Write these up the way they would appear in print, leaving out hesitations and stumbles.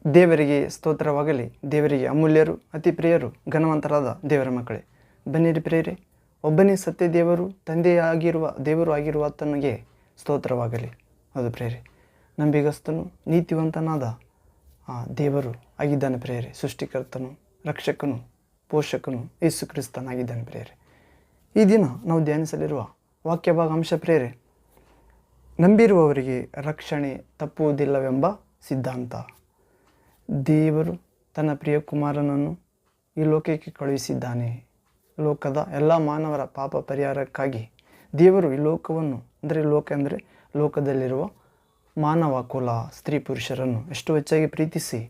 ದೇವರಿಗೆ ಸ್ತೋತ್ರವಾಗಲಿ. ದೇವರಿಗೆ ಅಮೂಲ್ಯರು, ಅತಿ ಪ್ರಿಯರು, ಘನವಂತರಾದ ದೇವರ ಮಕ್ಕಳೇ, ಬನ್ನಿರಿ ಪ್ರಿಯರೇ, ಒಬ್ಬನೇ ಸತ್ಯ ದೇವರು, ತಂದೆಯಾಗಿರುವ ದೇವರು ಆಗಿರುವ ಆತನಿಗೆ ಸ್ತೋತ್ರವಾಗಲಿ. ಹೌದು ಪ್ರಿಯರೇ, ನಂಬಿಗಸ್ತನು ನೀತಿವಂತನಾದ ದೇವರು ಆಗಿದ್ದಾನೆ ಪ್ರಿಯರೇ. ಸೃಷ್ಟಿಕರ್ತನು, ರಕ್ಷಕನು, ಪೋಷಕನು ಯೇಸು ಕ್ರಿಸ್ತನಾಗಿದ್ದಾನೆ ಪ್ರಿಯರೇ. ಈ ದಿನ ನಾವು ಧ್ಯಾನಿಸಲಿರುವ ವಾಕ್ಯ ಭಾಗಾಂಶ ಪ್ರಿಯರೇ, ನಂಬಿರುವವರಿಗೆ ರಕ್ಷಣೆ ತಪ್ಪುವುದಿಲ್ಲವೆಂಬ ಸಿದ್ಧಾಂತ. ದೇವರು ತನ್ನ ಪ್ರಿಯ ಕುಮಾರನನ್ನು ಈ ಲೋಕಕ್ಕೆ ಕಳುಹಿಸಿದ್ದಾನೆ. ಲೋಕದ ಎಲ್ಲ ಮಾನವರ ಪಾಪ ಪರಿಹಾರಕ್ಕಾಗಿ ದೇವರು ಈ ಲೋಕವನ್ನು ಅಂದರೆ ಲೋಕದಲ್ಲಿರುವ ಮಾನವ ಕುಲ, ಸ್ತ್ರೀ ಪುರುಷರನ್ನು ಎಷ್ಟು ಹೆಚ್ಚಾಗಿ ಪ್ರೀತಿಸಿ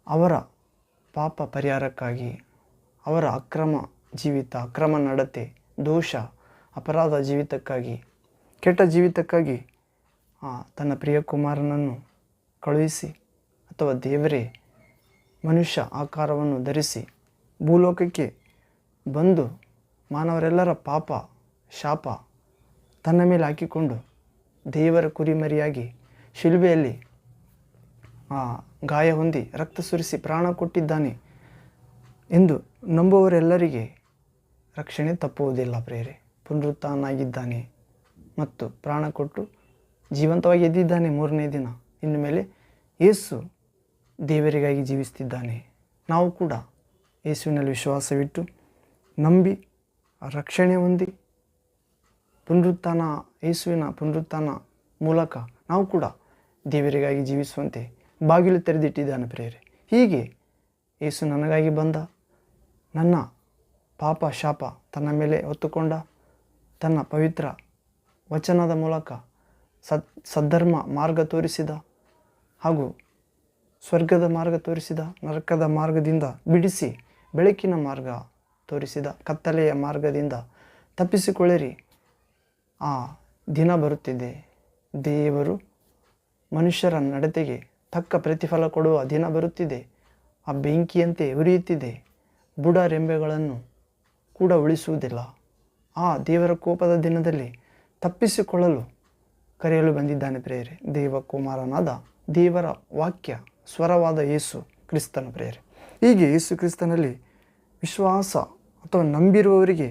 ಅವರ ಪಾಪ ಪರಿಹಾರಕ್ಕಾಗಿ, ಅವರ ಅಕ್ರಮ ಜೀವಿತ, ಅಕ್ರಮ ನಡತೆ, ದೋಷ, ಅಪರಾಧ ಜೀವಿತಕ್ಕಾಗಿ, ಕೆಟ್ಟ ಜೀವಿತಕ್ಕಾಗಿ ತನ್ನ ಪ್ರಿಯ ಕುಮಾರನನ್ನು ಕಳುಹಿಸಿ, ಅಥವಾ ದೇವರೇ ಮನುಷ್ಯ ಆಕಾರವನ್ನು ಧರಿಸಿ ಭೂಲೋಕಕ್ಕೆ ಬಂದು ಮಾನವರೆಲ್ಲರ ಪಾಪ ಶಾಪ ತನ್ನ ಮೇಲೆ ಹಾಕಿಕೊಂಡು ದೇವರ ಕುರಿಮರಿಯಾಗಿ ಶಿಲುಬೆಯಲ್ಲಿ ಗಾಯ ಹೊಂದಿ ರಕ್ತ ಸುರಿಸಿ ಪ್ರಾಣ ಕೊಟ್ಟಿದ್ದಾನೆ ಎಂದು ನಂಬುವವರೆಲ್ಲರಿಗೆ ರಕ್ಷಣೆ ತಪ್ಪುವುದಿಲ್ಲ ಪ್ರಿಯರೇ. ಪುನರುತ್ಥಾನಾಗಿದ್ದಾನೆ ಮತ್ತು ಪ್ರಾಣ ಕೊಟ್ಟು ಜೀವಂತವಾಗಿ ಎದ್ದಿದ್ದಾನೆ 3ನೇ ದಿನ. ಇನ್ನು ಮೇಲೆ ಯೇಸು ದೇವರಿಗಾಗಿ ಜೀವಿಸ್ತಿದ್ದಾನೆ. ನಾವು ಕೂಡ ಯೇಸುವಿನಲ್ಲಿ ವಿಶ್ವಾಸವಿಟ್ಟು ನಂಬಿ ರಕ್ಷಣೆ ಹೊಂದಿ ಯೇಸುವಿನ ಪುನರುತ್ಥಾನ ಮೂಲಕ ನಾವು ಕೂಡ ದೇವರಿಗಾಗಿ ಜೀವಿಸುವಂತೆ ಬಾಗಿಲು ತೆರೆದಿಟ್ಟಿದ್ದಾನೆ ಪ್ರಿಯರೇ. ಹೀಗೆ ಯೇಸು ನನಗಾಗಿ ಬಂದ, ನನ್ನ ಪಾಪ ಶಾಪ ತನ್ನ ಮೇಲೆ ಹೊತ್ತುಕೊಂಡ, ತನ್ನ ಪವಿತ್ರ ವಚನದ ಮೂಲಕ ಸದ್ಧರ್ಮ ಮಾರ್ಗ ತೋರಿಸಿದ, ಹಾಗೂ ಸ್ವರ್ಗದ ಮಾರ್ಗ ತೋರಿಸಿದ, ನರಕದ ಮಾರ್ಗದಿಂದ ಬಿಡಿಸಿ ಬೆಳಕಿನ ಮಾರ್ಗ ತೋರಿಸಿದ, ಕತ್ತಲೆಯ ಮಾರ್ಗದಿಂದ ತಪ್ಪಿಸಿಕೊಳ್ಳಿರಿ. ಆ ದಿನ ಬರುತ್ತಿದೆ. ದೇವರು ಮನುಷ್ಯರ ನಡತೆಗೆ ತಕ್ಕ ಪ್ರತಿಫಲ ಕೊಡುವ ದಿನ ಬರುತ್ತಿದೆ. ಆ ಬೆಂಕಿಯಂತೆ ಉರಿಯುತ್ತಿದೆ. ಬುಡ ರೆಂಬೆಗಳನ್ನು ಕೂಡ ಉಳಿಸುವುದಿಲ್ಲ. ಆ ದೇವರ ಕೋಪದ ದಿನದಲ್ಲಿ ತಪ್ಪಿಸಿಕೊಳ್ಳಲು ಕರೆಯಲು ಬಂದಿದ್ದಾನೆ ಪ್ರಿಯರೇ ದೇವಕುಮಾರನಾದ ದೇವರ ವಾಕ್ಯ ಸ್ವರವಾದ ಯೇಸು ಕ್ರಿಸ್ತನ ಪ್ರಿಯರೇ. ಹೀಗೆ ಯೇಸು ಕ್ರಿಸ್ತನಲ್ಲಿ ವಿಶ್ವಾಸ ಅಥವಾ ನಂಬಿರುವವರಿಗೆ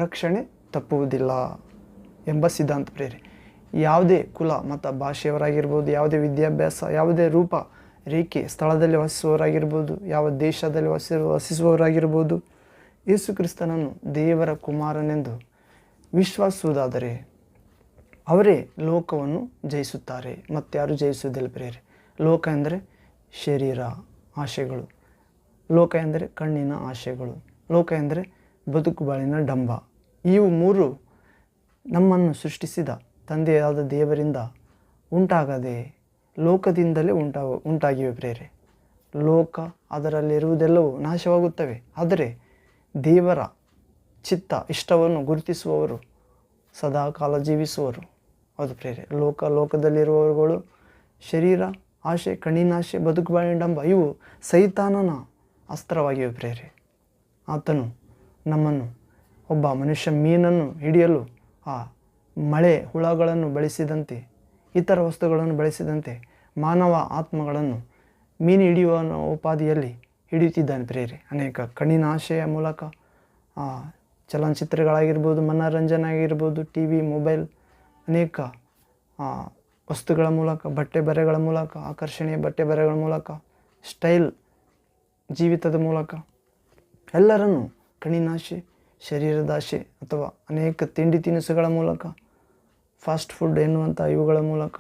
ರಕ್ಷಣೆ ತಪ್ಪುವುದಿಲ್ಲ ಎಂಬ ಸಿದ್ಧಾಂತ ಪ್ರಿಯರೇ. ಯಾವುದೇ ಕುಲ ಮತ ಭಾಷೆಯವರಾಗಿರ್ಬೋದು, ಯಾವುದೇ ವಿದ್ಯಾಭ್ಯಾಸ, ಯಾವುದೇ ರೂಪ ರೇಖೆ ಸ್ಥಳದಲ್ಲಿ ವಾಸಿಸುವವರಾಗಿರ್ಬೋದು, ಯಾವ ದೇಶದಲ್ಲಿ ವಾಸಿಸುವವರಾಗಿರ್ಬೋದು, ಯೇಸು ಕ್ರಿಸ್ತನನ್ನು ದೇವರ ಕುಮಾರನೆಂದು ವಿಶ್ವಾಸಿಸುವುದಾದರೆ ಅವರೇ ಲೋಕವನ್ನು ಜಯಿಸುತ್ತಾರೆ. ಮತ್ತಾರು ಜಯಿಸುವುದಿಲ್ಲ ಪ್ರಿಯರೇ. ಲೋಕ ಎಂದರೆ ಶರೀರ ಆಶೆಗಳು, ಲೋಕ ಎಂದರೆ ಕಣ್ಣಿನ ಆಶೆಗಳು, ಲೋಕ ಎಂದರೆ ಬದುಕು ಬಾಳಿನ ಡಂಬ. ಇವು 3 ನಮ್ಮನ್ನು ಸೃಷ್ಟಿಸಿದ ತಂದೆಯಾದ ದೇವರಿಂದ ಉಂಟಾಗದೆ ಲೋಕದಿಂದಲೇ ಉಂಟಾಗಿವೆ ಪ್ರಿಯರೇ. ಲೋಕ ಅದರಲ್ಲಿರುವುದೆಲ್ಲವೂ ನಾಶವಾಗುತ್ತವೆ. ಆದರೆ ದೇವರ ಚಿತ್ತ ಇಷ್ಟವನ್ನು ಗುರುತಿಸುವವರು ಸದಾಕಾಲ ಜೀವಿಸುವರು. ಹೌದು ಪ್ರಿಯರೇ. ಲೋಕದಲ್ಲಿರುವವರುಗಳು ಶರೀರ ಆಶೆ, ಕಣ್ಣಿನ ಆಶೆ, ಬದುಕು ಬಾಳಿನ ಡಂಬ ಇವು ಸೈತಾನನ ಅಸ್ತ್ರವಾಗಿವೆ ಪ್ರಿಯರೇ. ಆತನು ನಮ್ಮನ್ನು, ಒಬ್ಬ ಮನುಷ್ಯ ಮೀನನ್ನು ಹಿಡಿಯಲು ಮಳೆ ಹುಳಗಳನ್ನು ಬಳಸಿದಂತೆ, ಇತರ ವಸ್ತುಗಳನ್ನು ಬಳಸಿದಂತೆ ಮಾನವ ಆತ್ಮಗಳನ್ನು ಮೀನು ಹಿಡಿಯುವ ಉಪಾಧಿಯಲ್ಲಿ ಹಿಡಿಯುತ್ತಿದ್ದಾನೆ ಪ್ರಿಯರೇ. ಅನೇಕ ಕಣ್ಣಿನ ಆಶೆಯ ಮೂಲಕ ಚಲನಚಿತ್ರಗಳಾಗಿರ್ಬೋದು, ಮನೋರಂಜನೆ ಆಗಿರ್ಬೋದು, ಟಿ ವಿ, ಮೊಬೈಲ್, ಅನೇಕ ವಸ್ತುಗಳ ಮೂಲಕ, ಬಟ್ಟೆ ಬರೆಗಳ ಮೂಲಕ, ಆಕರ್ಷಣೀಯ ಬಟ್ಟೆ ಬರೆಗಳ ಮೂಲಕ, ಸ್ಟೈಲ್ ಜೀವಿತದ ಮೂಲಕ ಎಲ್ಲರನ್ನು ಕಣ್ಣಿನಾಶೆ, ಶರೀರದಾಶೆ ಅಥವಾ ಅನೇಕ ತಿಂಡಿ ತಿನಿಸುಗಳ ಮೂಲಕ, ಫಾಸ್ಟ್ ಫುಡ್ ಎನ್ನುವಂಥ ಇವುಗಳ ಮೂಲಕ,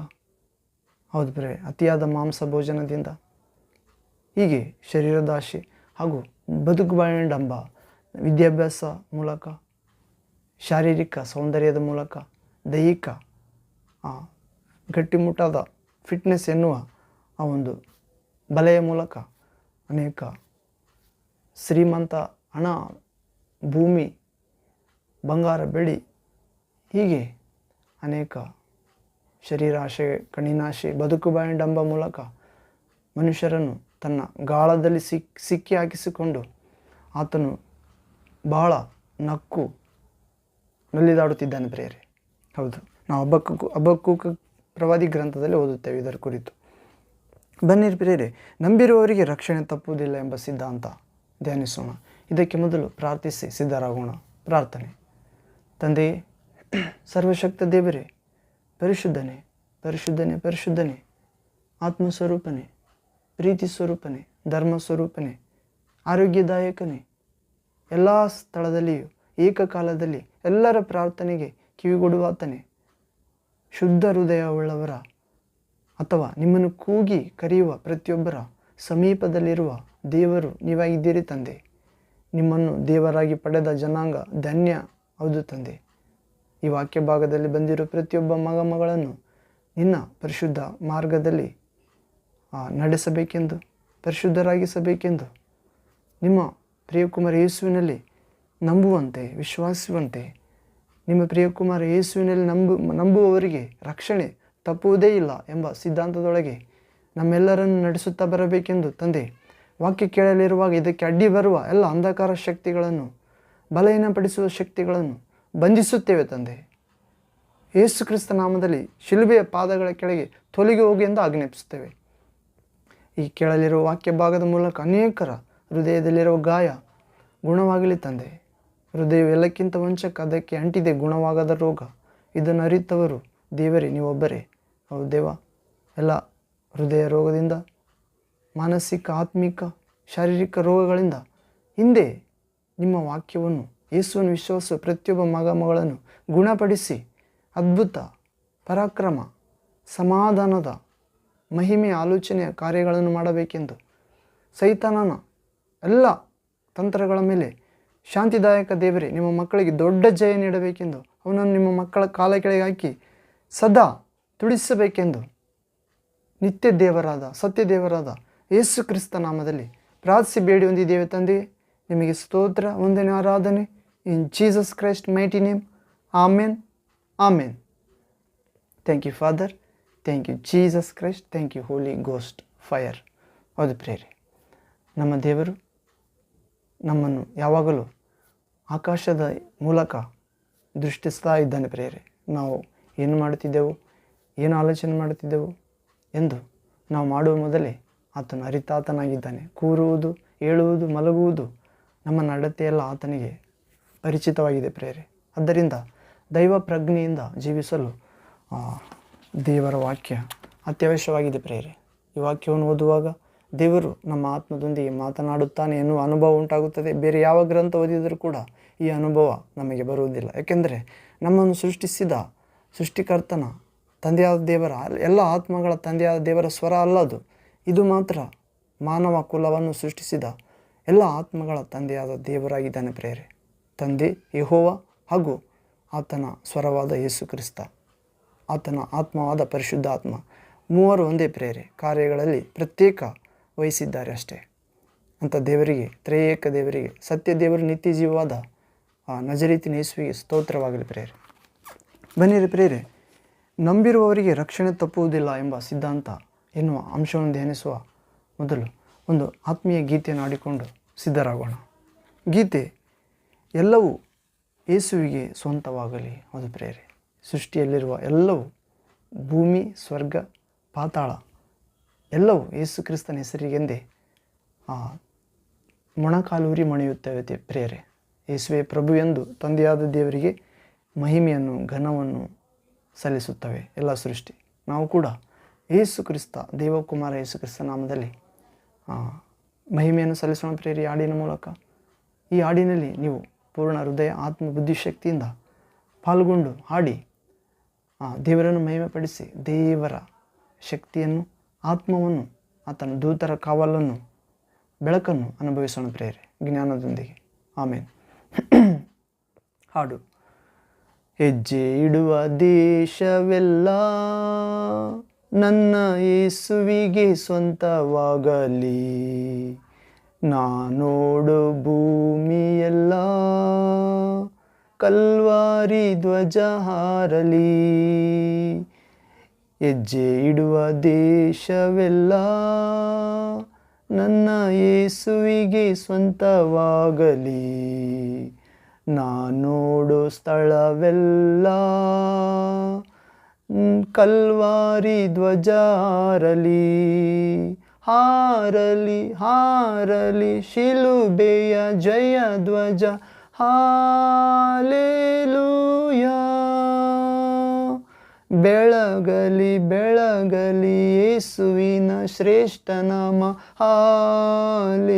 ಹೌದು ಪ್ರಿಯರೇ, ಅತಿಯಾದ ಮಾಂಸ ಭೋಜನದಿಂದ, ಹೀಗೆ ಶರೀರದಾಶೆ ಹಾಗೂ ಬದುಕು ಬಾಳಿನ ಡಂಬ, ವಿದ್ಯಾಭ್ಯಾಸ ಮೂಲಕ, ಶಾರೀರಿಕ ಸೌಂದರ್ಯದ ಮೂಲಕ, ದೈಹಿಕ ಗಟ್ಟಿಮುಟ್ಟಾದ ಫಿಟ್ನೆಸ್ ಎನ್ನುವ ಆ ಒಂದು ಬಲೆಯ ಮೂಲಕ ಅನೇಕ ಶ್ರೀಮಂತ, ಹಣ, ಭೂಮಿ, ಬಂಗಾರ, ಬೆಳ್ಳಿ, ಹೀಗೆ ಅನೇಕ ಶರೀರಾಶೆ, ಕಣ್ಣಿನಾಶೆ, ಬದುಕು ಬಾಳಿನ ಡಂಬ ಮೂಲಕ ಮನುಷ್ಯರನ್ನು ತನ್ನ ಗಾಳದಲ್ಲಿ ಸಿಕ್ಕಿ ಹಾಕಿಸಿಕೊಂಡು ಆತನು ಬಹಳ ನಕ್ಕು ನಲಿದಾಡುತ್ತಿದ್ದಾನೆ ಪ್ರಿಯರೇ. ಹೌದು, ನಾವು ಹಬ್ಬಕ್ಕೂ ಪ್ರವಾದಿ ಗ್ರಂಥದಲ್ಲಿ ಓದುತ್ತೇವೆ ಇದರ ಕುರಿತು. ಬನ್ನಿರಿ ಪ್ರಿಯರೇ, ನಂಬಿರುವವರಿಗೆ ರಕ್ಷಣೆ ತಪ್ಪುವುದಿಲ್ಲ ಎಂಬ ಸಿದ್ಧಾಂತ ಧ್ಯಾನಿಸೋಣ. ಇದಕ್ಕೆ ಮೊದಲು ಪ್ರಾರ್ಥಿಸಿ ಸಿದ್ಧರಾಗೋಣ. ಪ್ರಾರ್ಥನೆ. ತಂದೆಯೇ, ಸರ್ವಶಕ್ತ ದೇವರೇ, ಪರಿಶುದ್ಧನೇ ಪರಿಶುದ್ಧನೇ ಪರಿಶುದ್ಧನೇ, ಆತ್ಮಸ್ವರೂಪನೇ, ಪ್ರೀತಿ ಸ್ವರೂಪನೇ, ಧರ್ಮ ಸ್ವರೂಪನೇ, ಆರೋಗ್ಯದಾಯಕನೇ, ಎಲ್ಲ ಸ್ಥಳದಲ್ಲಿಯೂ ಏಕಕಾಲದಲ್ಲಿ ಎಲ್ಲರ ಪ್ರಾರ್ಥನೆಗೆ ಕಿವಿಗೊಡುವಾತನೇ, ಶುದ್ಧ ಹೃದಯವುಳ್ಳವರ ಅಥವಾ ನಿಮ್ಮನ್ನು ಕೂಗಿ ಕರೆಯುವ ಪ್ರತಿಯೊಬ್ಬರ ಸಮೀಪದಲ್ಲಿರುವ ದೇವರು ನೀವಾಗಿದ್ದೀರಿ ತಂದೆ. ನಿಮ್ಮನ್ನು ದೇವರಾಗಿ ಪಡೆದ ಜನಾಂಗ ಧನ್ಯ. ಹೌದು ತಂದೆ. ಈ ವಾಕ್ಯ ಭಾಗದಲ್ಲಿ ಬಂದಿರೋ ಪ್ರತಿಯೊಬ್ಬ ಮಗಳನ್ನು ನಿನ್ನ ಪರಿಶುದ್ಧ ಮಾರ್ಗದಲ್ಲಿ ನಡೆಸಬೇಕೆಂದು, ಪರಿಶುದ್ಧರಾಗಿಸಬೇಕೆಂದು, ನಿಮ್ಮ ಪ್ರಿಯಕುಮಾರ ಯೇಸುವಿನಲ್ಲಿ ನಂಬುವಂತೆ, ವಿಶ್ವಾಸುವಂತೆ, ನಿಮ್ಮ ಪ್ರಿಯಕುಮಾರ ಯೇಸುವಿನಲ್ಲಿ ನಂಬುವವರಿಗೆ ರಕ್ಷಣೆ ತಪ್ಪುವುದೇ ಇಲ್ಲ ಎಂಬ ಸಿದ್ಧಾಂತದೊಳಗೆ ನಮ್ಮೆಲ್ಲರನ್ನು ನಡೆಸುತ್ತಾ ಬರಬೇಕೆಂದು ತಂದೆ, ವಾಕ್ಯ ಕೇಳಲಿರುವಾಗ ಇದಕ್ಕೆ ಅಡ್ಡಿ ಬರುವ ಎಲ್ಲ ಅಂಧಕಾರ ಶಕ್ತಿಗಳನ್ನು, ಬಲಹೀನಪಡಿಸುವ ಶಕ್ತಿಗಳನ್ನು ಬಂಧಿಸುತ್ತೇವೆ ತಂದೆ. ಯೇಸು ಕ್ರಿಸ್ತ ನಾಮದಲ್ಲಿ ಶಿಲುಬೆಯ ಪಾದಗಳ ಕೆಳಗೆ ತೊಲಗಿ ಹೋಗಿ ಎಂದು ಆಜ್ಞಾಪಿಸುತ್ತೇವೆ. ಈ ಕೇಳಲಿರುವ ವಾಕ್ಯ ಭಾಗದ ಮೂಲಕ ಅನೇಕರ ಹೃದಯದಲ್ಲಿರುವ ಗಾಯ ಗುಣವಾಗಲಿ ತಂದೆ. ಹೃದಯವು ಎಲ್ಲಕ್ಕಿಂತ ವಂಚಕ, ಅದಕ್ಕೆ ಅಂಟಿದೆ ಗುಣವಾಗದ ರೋಗ. ಇದನ್ನು ಅರಿತವರು ದೇವರೇ ನೀವೊಬ್ಬರೇ. ಹೌದು ದೇವ, ಎಲ್ಲ ಹೃದಯ ರೋಗದಿಂದ, ಮಾನಸಿಕ, ಆತ್ಮಿಕ, ಶಾರೀರಿಕ ರೋಗಗಳಿಂದ ಹಿಂದೆ ನಿಮ್ಮ ವಾಕ್ಯವನ್ನು, ಯೇಸುವನ್ನು ವಿಶ್ವಾಸ ಪ್ರತಿಯೊಬ್ಬ ಮಗಳನ್ನು ಗುಣಪಡಿಸಿ ಅದ್ಭುತ, ಪರಾಕ್ರಮ, ಸಮಾಧಾನದ, ಮಹಿಮೆಯ ಆಲೋಚನೆಯ ಕಾರ್ಯಗಳನ್ನು ಮಾಡಬೇಕೆಂದು, ಸೈತಾನನ ಎಲ್ಲ ತಂತ್ರಗಳ ಮೇಲೆ ಶಾಂತಿದಾಯಕ ದೇವರೇ ನಿಮ್ಮ ಮಕ್ಕಳಿಗೆ ದೊಡ್ಡ ಜಯ ನೀಡಬೇಕೆಂದು, ಅವನನ್ನು ನಿಮ್ಮ ಮಕ್ಕಳ ಕಾಲ ಕೆಳಗೆ ಹಾಕಿ ಸದಾ ತುಡಿಸಬೇಕೆಂದು ನಿತ್ಯ ದೇವರಾದ, ಸತ್ಯ ದೇವರಾದ ಯೇಸು ಕ್ರಿಸ್ತ ನಾಮದಲ್ಲಿ ಪ್ರಾರ್ಥಿಸಿ ಬೇಡಿ ಹೊಂದಿದ್ದೇವೆ ತಂದೆ. ನಿಮಗೆ ಸ್ತೋತ್ರ, ವಂದನೆ, ಆರಾಧನೆ. In Jesus Christ mighty name. Amen, amen. Thank you father, thank you Jesus Christ, thank you holy ghost fire. ಹೌದು ಪ್ರೇರೆ, ನಮ್ಮ ದೇವರು ನಮ್ಮನ್ನು ಯಾವಾಗಲೂ ಆಕಾಶದ ಮೂಲಕ ದೃಷ್ಟಿಸ್ತಾ ಇದ್ದಾನೆ ಪ್ರೇರೆ. ನಾವು ಏನು ಮಾಡುತ್ತಿದ್ದೆವು, ಏನು ಆಲೋಚನೆ ಮಾಡುತ್ತಿದ್ದೆವು ಎಂದು ನಾವು ಮಾಡುವ ಮೊದಲೇ ಆತನು ಅರಿತಾತನಾಗಿದ್ದಾನೆ. ಕೂರುವುದು, ಏಳುವುದು, ಮಲಗುವುದು, ನಮ್ಮ ನಡತೆಯೆಲ್ಲ ಆತನಿಗೆ ಪರಿಚಿತವಾಗಿದೆ ಪ್ರೇರೆ. ಆದ್ದರಿಂದ ದೈವ ಪ್ರಜ್ಞೆಯಿಂದ ಜೀವಿಸಲು ದೇವರ ವಾಕ್ಯ ಅತ್ಯವಶ್ಯವಾಗಿದೆ ಪ್ರೇರೆ. ಈ ವಾಕ್ಯವನ್ನು ಓದುವಾಗ ದೇವರು ನಮ್ಮ ಆತ್ಮದೊಂದಿಗೆ ಮಾತನಾಡುತ್ತಾನೆ ಎನ್ನುವ ಅನುಭವ ಉಂಟಾಗುತ್ತದೆ. ಬೇರೆ ಯಾವ ಗ್ರಂಥ ಓದಿದರೂ ಕೂಡ ಈ ಅನುಭವ ನಮಗೆ ಬರುವುದಿಲ್ಲ. ಯಾಕೆಂದರೆ ನಮ್ಮನ್ನು ಸೃಷ್ಟಿಸಿದ ಸೃಷ್ಟಿಕರ್ತನ, ತಂದೆಯಾದ ದೇವರ, ಎಲ್ಲ ಆತ್ಮಗಳ ತಂದೆಯಾದ ದೇವರ ಸ್ವರ ಅಲ್ಲದು. ಇದು ಮಾತ್ರ ಮಾನವ ಕುಲವನ್ನು ಸೃಷ್ಟಿಸಿದ ಎಲ್ಲ ಆತ್ಮಗಳ ತಂದೆಯಾದ ದೇವರಾಗಿದ್ದಾನೆ ಪ್ರೇರೆ. ತಂದೆ ಯೆಹೋವ ಹಾಗೂ ಆತನ ಸ್ವರವಾದ ಯೇಸು ಕ್ರಿಸ್ತ, ಆತನ ಆತ್ಮವಾದ ಪರಿಶುದ್ಧ ಆತ್ಮ, ಮೂವರು ಒಂದೇ ಪ್ರೇರೆ. ಕಾರ್ಯಗಳಲ್ಲಿ ಪ್ರತ್ಯೇಕ ವಹಿಸಿದ್ದಾರೆ ಅಷ್ಟೇ. ಅಂಥ ದೇವರಿಗೆ, ತ್ರಯೇಕ ದೇವರಿಗೆ, ಸತ್ಯ ದೇವರು, ನಿತ್ಯ ಜೀವವಾದ ನಜರೀತಿನ ಯೇಸುವಿಗೆ ಸ್ತೋತ್ರವಾಗಲಿ ಪ್ರೇರೆ. ಬನ್ನಿರಿ ಪ್ರೇರೆ, ನಂಬಿರುವವರಿಗೆ ರಕ್ಷಣೆ ತಪ್ಪುವುದಿಲ್ಲ ಎಂಬ ಸಿದ್ಧಾಂತ ಎನ್ನುವ ಅಂಶವನ್ನು ಧ್ಯಾನಿಸುವ ಮೊದಲು ಒಂದು ಆತ್ಮೀಯ ಗೀತೆಯನ್ನು ಆಡಿಕೊಂಡು ಸಿದ್ಧರಾಗೋಣ. ಗೀತೆ, ಎಲ್ಲವೂ ಯೇಸುವಿಗೆ ಸ್ವಂತವಾಗಲಿ. ಅದು ಪ್ರೇರೆ, ಸೃಷ್ಟಿಯಲ್ಲಿರುವ ಎಲ್ಲವೂ, ಭೂಮಿ, ಸ್ವರ್ಗ, ಪಾತಾಳ ಎಲ್ಲವೂ ಯೇಸು ಕ್ರಿಸ್ತನ ಹೆಸರಿಗೆಂದೇ ಮೊಣಕಾಲೂರಿ ಮಣಿಯುತ್ತವೆ ಪ್ರೇರೆ. ಯೇಸುವೆ ಪ್ರಭು ಎಂದು ತಂದೆಯಾದ ದೇವರಿಗೆ ಮಹಿಮೆಯನ್ನು, ಘನವನ್ನು ಸಲ್ಲಿಸುತ್ತವೆ ಎಲ್ಲ ಸೃಷ್ಟಿ. ನಾವು ಕೂಡ ಯೇಸು ಕ್ರಿಸ್ತ, ದೇವಕುಮಾರ ಯೇಸು ಕ್ರಿಸ್ತ ನಾಮದಲ್ಲಿ ಮಹಿಮೆಯನ್ನು ಸಲ್ಲಿಸೋಣ ಪ್ರೇರಿ ಹಾಡಿನ ಮೂಲಕ. ಈ ಹಾಡಿನಲ್ಲಿ ನೀವು ಪೂರ್ಣ ಹೃದಯ, ಆತ್ಮ, ಬುದ್ಧಿಶಕ್ತಿಯಿಂದ ಪಾಲ್ಗೊಂಡು ಹಾಡಿ ದೇವರನ್ನು ಮಹಿಮೆಪಡಿಸಿ ದೇವರ ಶಕ್ತಿಯನ್ನು, ಆತ್ಮವನ್ನು, ಆತನ ದೂತರ ಕಾವಲನ್ನು, ಬೆಳಕನ್ನು ಅನುಭವಿಸೋಣ ಪ್ರೇರೆ ಜ್ಞಾನದೊಂದಿಗೆ. ಆಮೇನ್. ಹಾಡು. ಹೆಜ್ಜೆ ಇಡುವ ದೇಶವೆಲ್ಲ ನನ್ನ ಯೇಸುವಿಗೆ ಸ್ವಂತವಾಗಲಿ, ನಾನೋಡು ಭೂಮಿಯೆಲ್ಲ ಕಲ್ವಾರಿ ಧ್ವಜ ಹಾರಲಿ. ಹೆಜ್ಜೆ ಇಡುವ ದೇಶವೆಲ್ಲ ನನ್ನ ಯೇಸುವಿಗೆ ಸ್ವಂತವಾಗಲಿ, ನಾನೋಡು ಸ್ಥಳವೆಲ್ಲ ಕಲ್ವಾರಿ ಧ್ವಜ ಹಾರಲಿ, ಹಾರಲಿ ಹಾರಲಿ ಶಿಲುಬೆಯ ಜಯ ಧ್ವಜ, ಹಾಲೆಲೂಯಾ. ಬೆಳಗಲಿ ಬೆಳಗಲಿ ಯೇಸುವಿನ ಶ್ರೇಷ್ಠ ನಾಮ, ಹಾಲೆಲೂಯಾ.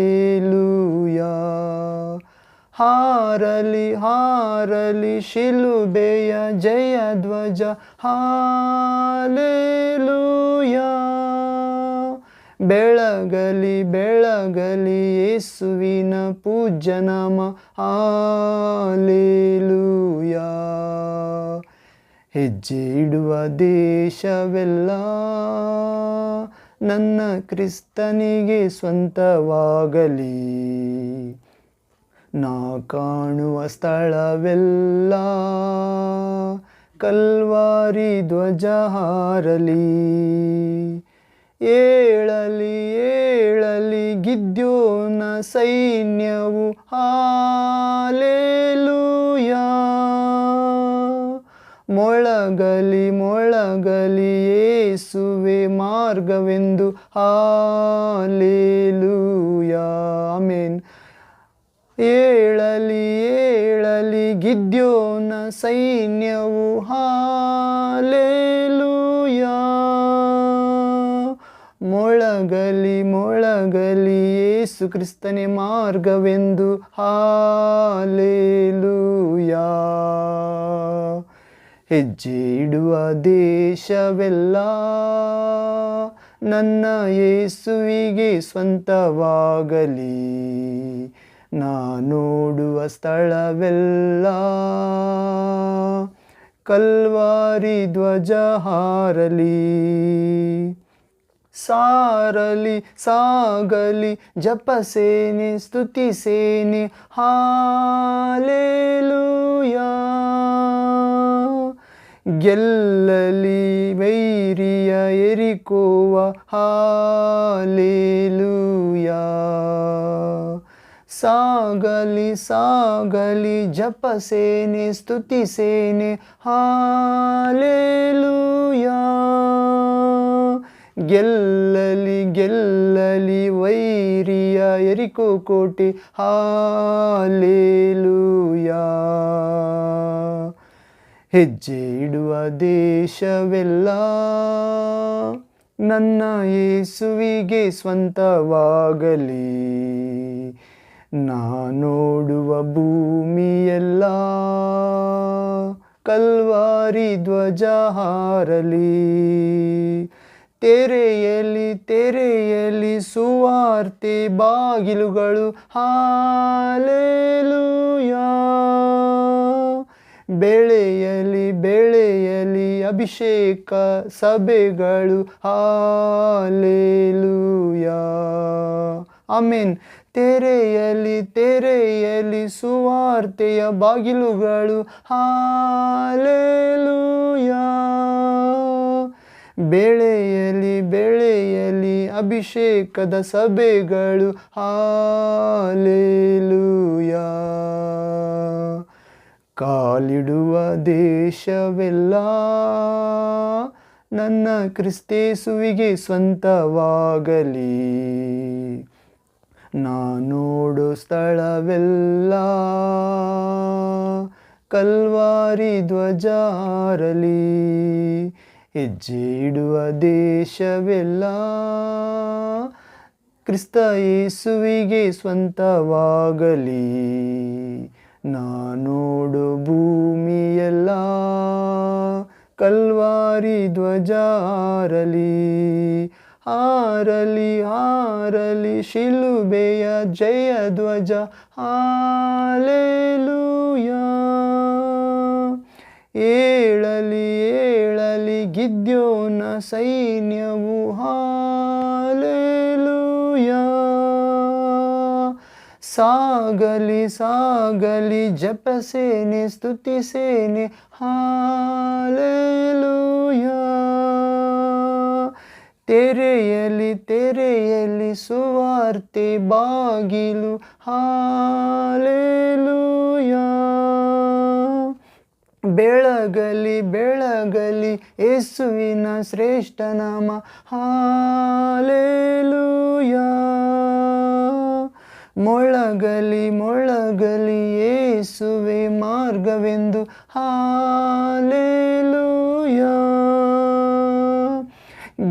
ಹಾರಲಿ ಹಾರಲಿ ಶಿಲುಬೆಯ ಜಯ ಧ್ವಜ, ಹಾಲೆಲೂಯಾ. ಬೆಳಗಲಿ ಬೆಳಗಲಿ ಯೇಸುವಿನ ಪೂಜ್ಯ ನಾಮ, ಹಾಲೆಲೂಯಾ. ಹೆಜ್ಜೆ ಇಡುವ ದೇಶವೆಲ್ಲ ನನ್ನ ಕ್ರಿಸ್ತನಿಗೆ ಸ್ವಂತವಾಗಲಿ. ನಾ ಕಾಣುವ ಸ್ಥಳವೆಲ್ಲ ಕಲ್ವಾರಿ ಧ್ವಜ ಹಾರಲಿ. ಏಳಲಿ ಏಳಲಿ ಗಿದ್ಯೋನ ಸೈನ್ಯವು, ಹಾಲೆಲೂಯಾ. ಮೊಳಗಲಿ ಮೊಳಗಲಿ ಯೇಸುವೆ ಮಾರ್ಗವೆಂದು, ಹಾಲೆಲೂಯಾ. ಆಮೆನ್. ಏಳಲಿ ಏಳಲಿ ಗಿದ್ಯೋನ ಸೈನ್ಯವು, ಹಾಲೆಲೂಯಾ. ಮೊಳಗಲಿ ಮೊಳಗಲಿ ಯೇಸು ಕ್ರಿಸ್ತನೇ ಮಾರ್ಗವೆಂದು, ಹಾಲೆಲೂಯಾ. ಹೆಜ್ಜೆ ಇಡುವ ದೇಶವೆಲ್ಲ ನನ್ನ ಯೇಸುವಿಗೆ ಸ್ವಂತವಾಗಲಿ. ನಾ ನೋಡುವ ಸ್ಥಳವೆಲ್ಲ ಕಲ್ವಾರಿ ಧ್ವಜ ಹಾರಲಿ. ಸಾರಲಿ ಸಾಗಲಿ ಜಪ ಸೇನೆ ಸ್ತುತಿ ಸೇನೆ, ಹಾಲೆಲೂಯಾ. ಗೆಲ್ಲಲಿ ವೈರಿಯ ಎರಿಕೋವ, ಹಾಲೆಲೂಯಾ. ಸಾಗಲಿ ಸಾಗಲಿ ಜಪ ಸೇನೆ ಸ್ತುತಿ ಸೇನೆ, ಹಾಲೆಲೂಯಾ. ಗೆಲ್ಲಲಿ ಗೆಲ್ಲಲಿ ವೈರಿಯ ಎರಿಕೋ ಕೋಟೆ, ಹಾಲೆಲೂಯಾ. ಹೆಜ್ಜೆ ಇಡುವ ದೇಶವೆಲ್ಲ ನನ್ನ ಯೇಸುವಿಗೆ ಸ್ವಂತವಾಗಲಿ. ನಾ ನೋಡುವ ಭೂಮಿಯೆಲ್ಲ ಕಲ್ವಾರಿ ಧ್ವಜ ಹಾರಲಿ. ತೆರೆಯಲಿ ತೆರೆಯಲಿ ಸುವಾರ್ತೆ ಬಾಗಿಲುಗಳು, ಹಾಲೆಲೂಯಾ. ಬೆಳೆಯಲಿ ಬೆಳೆಯಲಿ ಅಭಿಷೇಕ ಸಭೆಗಳು, ಹಾಲೆಲೂಯಾ. ಆಮೆನ್. ತೆರೆಯಲಿ ತೆರೆಯಲಿ ಸುವಾರ್ತೆಯ ಬಾಗಿಲುಗಳು, ಹಾಲೆಲೂಯಾ. ಬೆಳೆಯಲಿ ಬೆಳೆಯಲಿ ಅಭಿಷೇಕದ ಸಭೆಗಳು, ಹಾಲೆಲೂಯಾ. ಕಾಲಿಡುವ ದೇಶವೆಲ್ಲ ನನ್ನ ಕ್ರಿಸ್ತೇಸುವಿಗೆ ಸ್ವಂತವಾಗಲಿ. ನಾ ನೋಡೋ ಸ್ಥಳವೆಲ್ಲ ಕಲ್ವಾರಿ ಧ್ವಜ ಹಾರಲಿ. ಹೆಜ್ಜೆ ಇಡುವ ದೇಶವೆಲ್ಲ ಕ್ರಿಸ್ತ ಯೇಸುವಿಗೆ ಸ್ವಂತವಾಗಲಿ. ನಾ ನೋಡು ಭೂಮಿಯೆಲ್ಲ ಕಲ್ವಾರಿ ಧ್ವಜ ಹಾರಲಿ. ಹಾರಲಿ ಹಾರಲಿ ಶಿಲುಬೆಯ ಜಯ ಧ್ವಜ, ಹಾಲೆಲೂಯಾ. ಏಳಲಿ ಏಳಲಿ ಗಿದ್ಯೋನ ಸೈನ್ಯವು, ಹಾಲೆಲೂಯಾ. ಸಾಗಲಿ ಸಾಗಲಿ ಜಪ ಸೇನೆ ಸ್ತುತಿ ಸೇನೆ, ಹಾಲೆಲೂಯಾ. ತೆರೆಯಲಿ ತೆರೆಯಲಿ ಸುವಾರ್ತೆ ಬಾಗಿಲು, ಹಾಲೆಲೂಯಾ. ಬೆಳಗಲಿ ಬೆಳಗಲಿ ಯೇಸುವಿನ ಶ್ರೇಷ್ಠ ನಾಮ. ಹಾಲೆಲೂಯಾ. ಮೊಳಗಲಿ ಮೊಳಗಲಿ ಯೇಸುವೆ ಮಾರ್ಗವೆಂದು. ಹಾಲೆಲೂಯಾ.